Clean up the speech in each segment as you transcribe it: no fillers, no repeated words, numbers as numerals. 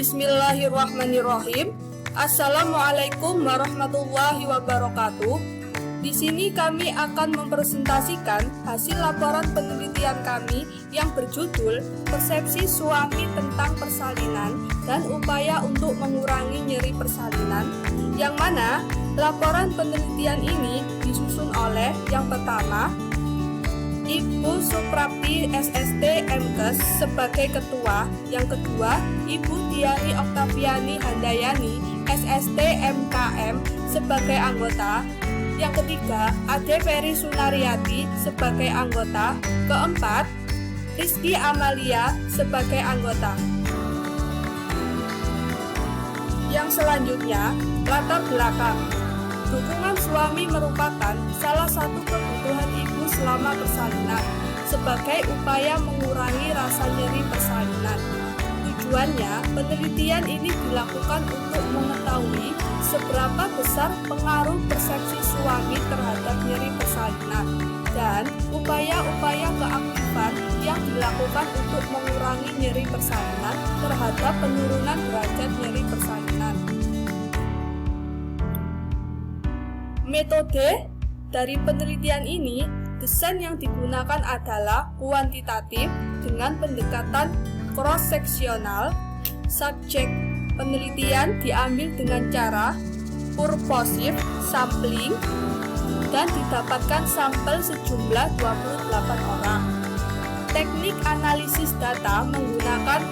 Bismillahirrahmanirrahim. Assalamualaikum warahmatullahi wabarakatuh. Di sini kami akan mempresentasikan hasil laporan penelitian kami yang berjudul Persepsi Suami tentang Persalinan dan Upaya untuk Mengurangi Nyeri Persalinan, yang mana laporan penelitian ini disusun oleh yang pertama Ibu Suprapti SST MKes sebagai ketua, yang kedua Ibu Diani Oktaviani Handayani SST MKM sebagai anggota, yang ketiga Ade Ferry Sunariati sebagai anggota, keempat Rizky Amalia sebagai anggota. Yang selanjutnya, latar belakang. Dukungan suami merupakan salah satu kebutuhan ibu selama persalinan sebagai upaya mengurangi rasa nyeri persalinan. Tujuannya, penelitian ini dilakukan untuk mengetahui seberapa besar pengaruh persepsi suami terhadap nyeri persalinan dan upaya-upaya keaktifan yang dilakukan untuk mengurangi nyeri persalinan terhadap penurunan derajat nyeri persalinan. Metode dari penelitian ini, desain yang digunakan adalah kuantitatif dengan pendekatan cross-seksional. Subjek penelitian diambil dengan cara purposive sampling dan didapatkan sampel sejumlah 28 orang. Teknik analisis data menggunakan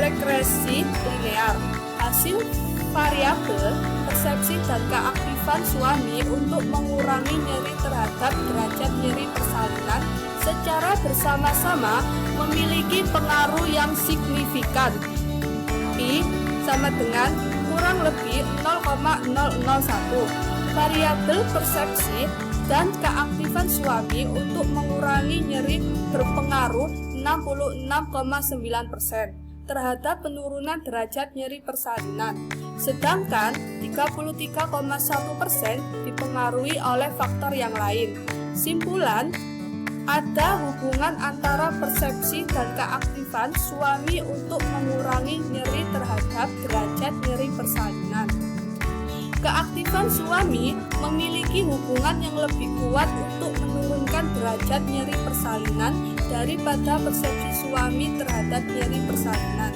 regresi linear. Hasil variabel persepsi dan keaktifan suami untuk mengurangi nyeri terhadap derajat nyeri persalinan secara bersama-sama memiliki pengaruh yang signifikan. Pi sama dengan kurang lebih 0,001. Variabel persepsi dan keaktifan suami untuk mengurangi nyeri berpengaruh 66,9% terhadap penurunan derajat nyeri persalinan, sedangkan 33,1% dipengaruhi oleh faktor yang lain. Simpulan, ada hubungan antara persepsi dan keaktifan suami untuk mengurangi nyeri terhadap derajat nyeri persalinan. Keaktifan suami memiliki hubungan yang lebih kuat untuk menurunkan derajat nyeri persalinan daripada persepsi suami terhadap nyeri persalinan.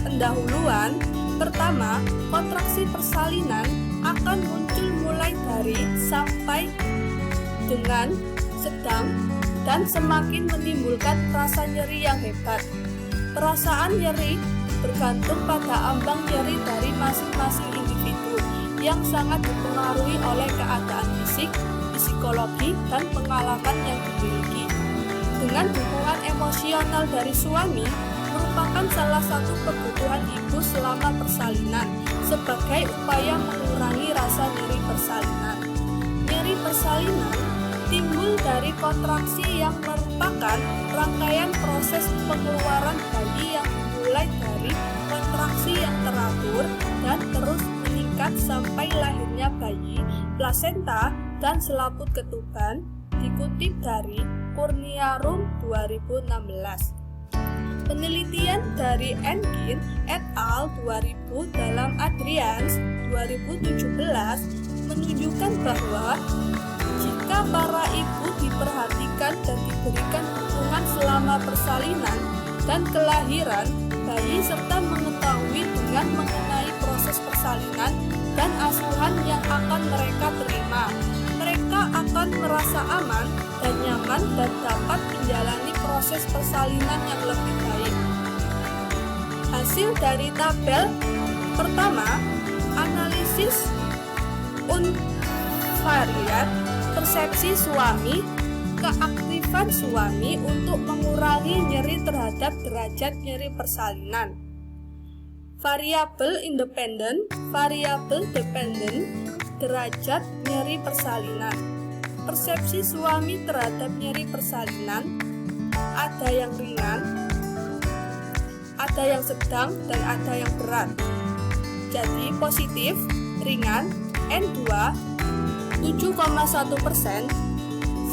Pendahuluan, pertama, kontraksi persalinan akan muncul mulai dari, sampai, dengan, sedang, dan semakin menimbulkan rasa nyeri yang hebat. Perasaan nyeri bergantung pada ambang nyeri dari masing-masing individu yang sangat dipengaruhi oleh keadaan fisik, psikologi, dan pengalaman yang dimiliki. Dengan dukungan emosional dari suami merupakan salah satu kebutuhan ibu selama persalinan sebagai upaya mengurangi rasa nyeri persalinan. Nyeri persalinan timbul dari kontraksi yang merupakan rangkaian proses pengeluaran bayi yang dimulai dari kontraksi yang teratur dan terus meningkat sampai lahirnya bayi, plasenta, dan selaput ketuban, dikutip dari Kurniarum 2016. Penelitian dari Engin et al. 2000 dalam Adrians 2017 menunjukkan bahwa jika para ibu diperhatikan dan diberikan dukungan selama persalinan dan kelahiran bayi serta mengetahui dengan mengenai proses persalinan dan asuhan yang akan mereka terima, mereka akan merasa aman dan nyaman dan dapat menjalani proses persalinan yang lebih baik. Hasil dari tabel pertama, analisis unvariat persepsi suami, keaktifan suami untuk mengurangi nyeri terhadap derajat nyeri persalinan. Variabel independen, variabel dependen, derajat nyeri persalinan. Persepsi suami terhadap nyeri persalinan ada yang ringan, ada yang sedang, dan ada yang berat. Jadi positif, ringan, N2 7,1%,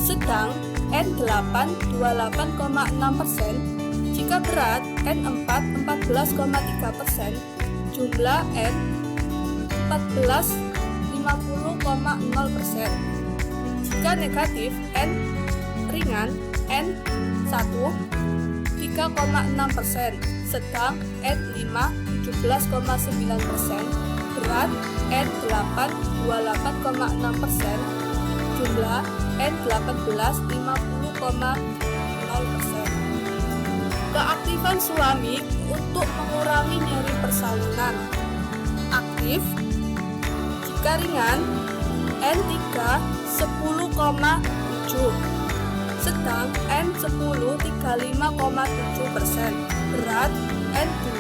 sedang N8 28,6%, Jika berat N4 14,3%, jumlah N 14 50,0%. Jika negatif N ringan N 1 3,6%, sedang N 5 17,9%, berat N 8 28,6%, jumlah N 18 50,0%. Keaktifan suami untuk mengurangi nyeri persalinan. Aktif jika ringan N3 10,7, sedang N10 35,7%, berat N2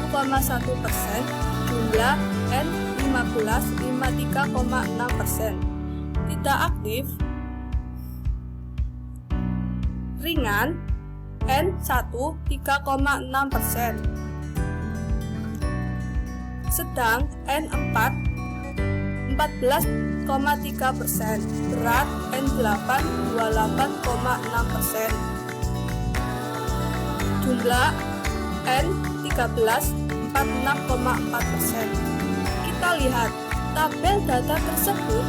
7,1%, jumlah N15 53,6%. Tidak aktif ringan N1 3,6%, sedang N4 14,3%, berat N8 28,6%, jumlah N13 46,4%. Kita lihat tabel data tersebut,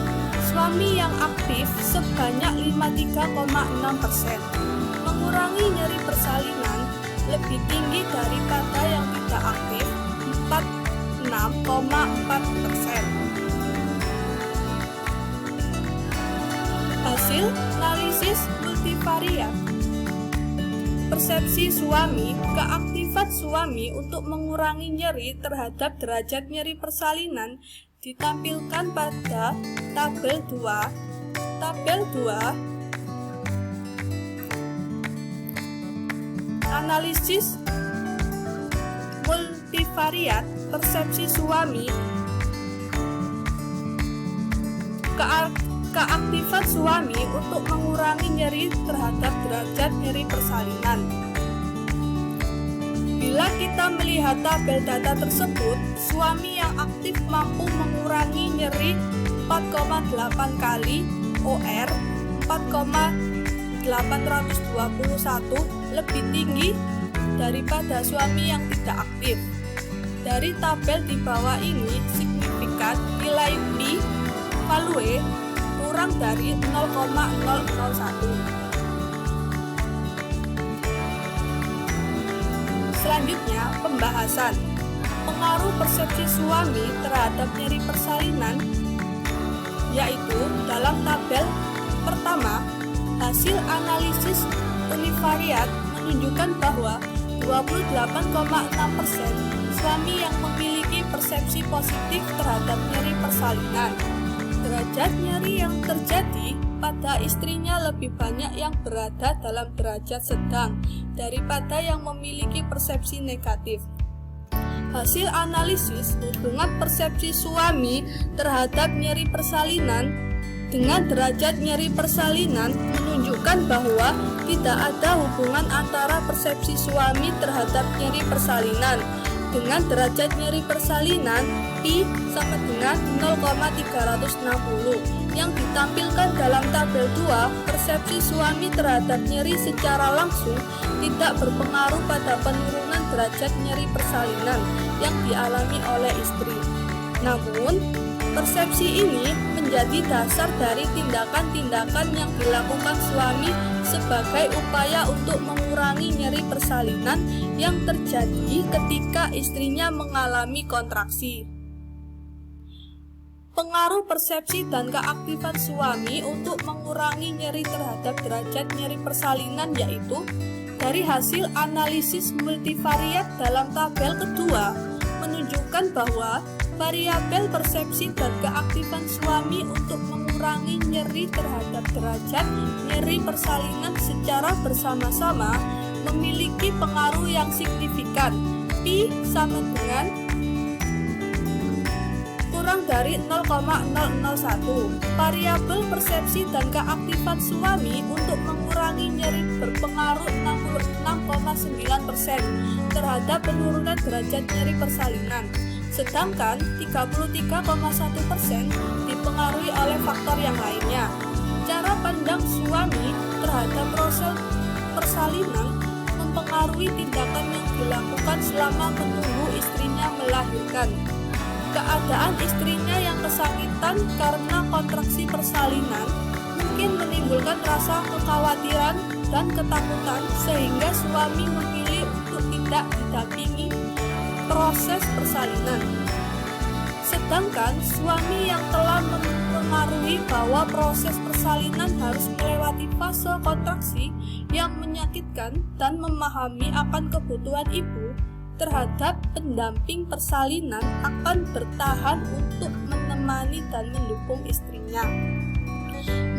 suami yang aktif sebanyak 53,6%, mengurangi nyeri persalinan lebih tinggi daripada yang tidak aktif 46,4%. Hasil analisis multivariat. Persepsi suami, keaktifan suami untuk mengurangi nyeri terhadap derajat nyeri persalinan ditampilkan pada tabel 2. Tabel 2 analisis multivariat persepsi suami, keaktifan suami untuk mengurangi nyeri terhadap derajat nyeri persalinan. Bila kita melihat tabel data tersebut, suami yang aktif mampu mengurangi nyeri 4,8 kali OR 4,821 lebih tinggi daripada suami yang tidak aktif. Dari tabel di bawah ini signifikan nilai P value kurang dari 0,001. Selanjutnya, pembahasan pengaruh persepsi suami terhadap nyeri persalinan, yaitu dalam tabel pertama, hasil analisis univariat menunjukkan bahwa 28,6% suami yang memiliki persepsi positif terhadap nyeri persalinan. Derajat nyeri yang terjadi pada istrinya lebih banyak yang berada dalam derajat sedang daripada yang memiliki persepsi negatif. Hasil analisis hubungan persepsi suami terhadap nyeri persalinan dengan derajat nyeri persalinan menunjukkan bahwa tidak ada hubungan antara persepsi suami terhadap nyeri persalinan dengan derajat nyeri persalinan P sama dengan 0,360 yang ditampilkan dalam tabel 2. Persepsi suami terhadap nyeri secara langsung tidak berpengaruh pada penurunan derajat nyeri persalinan yang dialami oleh istri. Namun, persepsi ini menjadi dasar dari tindakan-tindakan yang dilakukan suami sebagai upaya untuk mengurangi nyeri persalinan yang terjadi ketika istrinya mengalami kontraksi. Pengaruh persepsi dan keaktifan suami untuk mengurangi nyeri terhadap derajat nyeri persalinan, yaitu dari hasil analisis multivariat dalam tabel kedua menunjukkan bahwa variabel persepsi dan keaktifan suami untuk mengurangi nyeri terhadap derajat nyeri persalinan secara bersama-sama memiliki pengaruh yang signifikan. P sama dengan kurang dari 0,001. Variabel persepsi dan keaktifan suami untuk mengurangi nyeri berpengaruh 66,9% terhadap penurunan derajat nyeri persalinan. Sedangkan 33,1% dipengaruhi oleh faktor yang lainnya. Cara pandang suami terhadap proses persalinan mempengaruhi tindakan yang dilakukan selama menunggu istrinya melahirkan. Keadaan istrinya yang kesakitan karena kontraksi persalinan mungkin menimbulkan rasa kekhawatiran dan ketakutan sehingga suami memilih untuk tidak didampingi proses persalinan. Sedangkan suami yang telah mempengaruhi bahwa proses persalinan harus melewati fase kontraksi yang menyakitkan dan memahami akan kebutuhan ibu terhadap pendamping persalinan akan bertahan untuk menemani dan mendukung istrinya.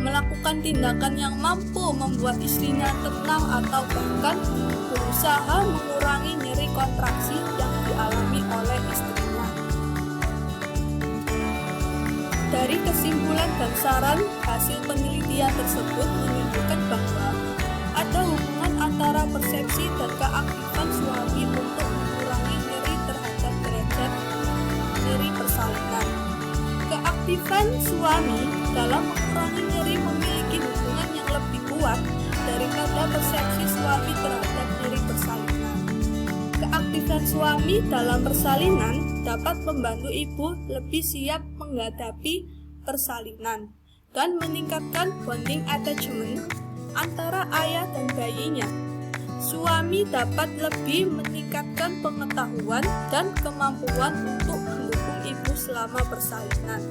Melakukan tindakan yang mampu membuat istrinya tenang atau bahkan berusaha mengurangi nyeri kontraksi yang dialami oleh istrinya. Dari kesimpulan dan saran, hasil penelitian tersebut menunjukkan bahwa ada hubungan antara persepsi dan keaktifan suami untuk mengurangi nyeri terhadap derajat nyeri persalinan. Keaktifan suami dalam mengurangi nyeri memiliki hubungan yang lebih kuat daripada persepsi suami terhadap nyeri persalinan. Keaktifan suami dalam persalinan dapat membantu ibu lebih siap menghadapi persalinan dan meningkatkan bonding attachment antara ayah dan bayinya. Suami dapat lebih meningkatkan pengetahuan dan kemampuan untuk mendukung ibu selama persalinan.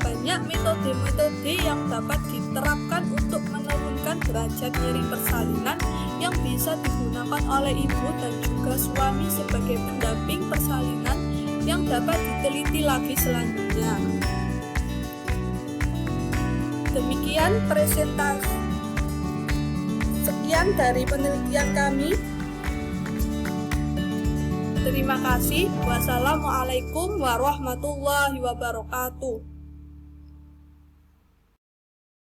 Banyak metode-metode yang dapat diterapkan untuk menurunkan derajat nyeri persalinan yang bisa digunakan oleh ibu dan juga suami sebagai pendamping persalinan yang dapat diteliti lagi selanjutnya. Demikian presentasi. Sekian dari penelitian kami. Terima kasih. Wassalamualaikum warahmatullahi wabarakatuh.